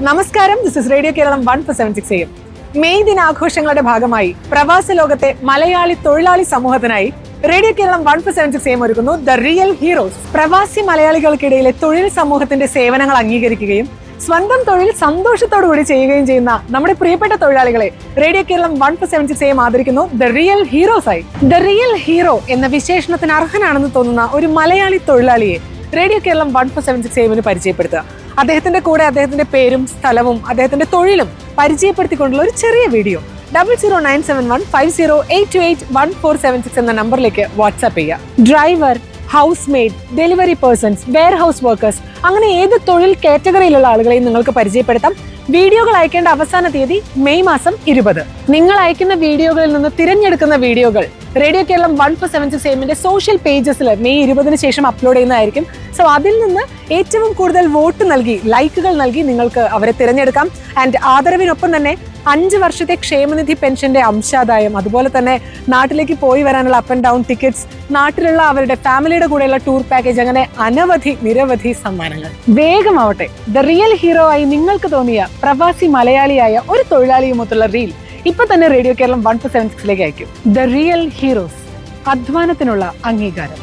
നമസ്കാരം, this is radio Keralam 147.6 AM. May ദിനാഘോഷങ്ങളുടെ ഭാഗമായി പ്രവാസ ലോകത്തെ മലയാളി തൊഴിലാളി സമൂഹത്തിനായി റേഡിയോ കേരളം 147.6 AM ഒരുക്കുന്നു ദ റിയൽ ഹീറോസ്. പ്രവാസി മലയാളികൾക്കിടയിലെ തൊഴിൽ സമൂഹത്തിന്റെ സേവനങ്ങൾ അംഗീകരിക്കുകയും സ്വന്തം തൊഴിൽ സന്തോഷത്തോടുകൂടി ചെയ്യുകയും ചെയ്യുന്ന നമ്മുടെ പ്രിയപ്പെട്ട തൊഴിലാളികളെ റേഡിയോ കേരളം 147.6 AM ആദരിക്കുന്നു ദ റിയൽ ഹീറോസ് ആയി. ദ റിയൽ ഹീറോ എന്ന വിശേഷണത്തിന് അർഹനാണെന്ന് തോന്നുന്ന ഒരു മലയാളി തൊഴിലാളിയെ റേഡിയോ കേരളം 147.6 AM പരിചയപ്പെടുത്തുക. അദ്ദേഹത്തിന്റെ കൂടെ അദ്ദേഹത്തിന്റെ പേരും സ്ഥലവും അദ്ദേഹത്തിന്റെ തൊഴിലും പരിചയപ്പെടുത്തിക്കൊണ്ടുള്ള ഒരു ചെറിയ വീഡിയോ 0097150828147 എന്ന നമ്പറിലേക്ക് വാട്സ്ആപ്പ് ചെയ്യുക. Driver, house maid, delivery persons, warehouse workers, അങ്ങനെ ഏത് തൊഴിൽ കാറ്റഗറിയിലുള്ള ആളുകളെയും നിങ്ങൾക്ക് പരിചയപ്പെടുത്താം. വീഡിയോകൾ അയക്കേണ്ട അവസാന തീയതി മെയ് മാസം 20. നിങ്ങൾ അയക്കുന്ന വീഡിയോകളിൽ നിന്ന് തിരഞ്ഞെടുക്കുന്ന വീഡിയോകൾ റേഡിയോ കേരളം 147.6 AM സോഷ്യൽ പേജസിൽ മെയ് 20 ശേഷം അപ്ലോഡ് ചെയ്യുന്നതായിരിക്കും. സോ അതിൽ നിന്ന് ഏറ്റവും കൂടുതൽ വോട്ട് നൽകി, ലൈക്കുകൾ നൽകി നിങ്ങൾക്ക് അവരെ തിരഞ്ഞെടുക്കാം. ആൻഡ് ആദരവിനൊപ്പം തന്നെ 5 വർഷത്തെ ക്ഷേമനിധി പെൻഷന്റെ അംശാദായം, അതുപോലെ തന്നെ നാട്ടിലേക്ക് പോയി വരാനുള്ള അപ്പ് ആൻഡ് ഡൗൺ ടിക്കറ്റ്സ്, നാട്ടിലുള്ള അവരുടെ ഫാമിലിയുടെ കൂടെയുള്ള ടൂർ പാക്കേജ്, അങ്ങനെ നിരവധി സമ്മാനങ്ങൾ. വേഗമാവട്ടെ, ദ റിയൽ ഹീറോ ആയി നിങ്ങൾക്ക് തോന്നിയ പ്രവാസി മലയാളിയായ ഒരു തൊഴിലാളിയുമൊത്തുള്ള റീൽ ഇപ്പൊ തന്നെ റേഡിയോ കേരളം 147.6 അയക്കും. ദ റിയൽ ഹീറോസ്, അധ്വാനത്തിനുള്ള അംഗീകാരം.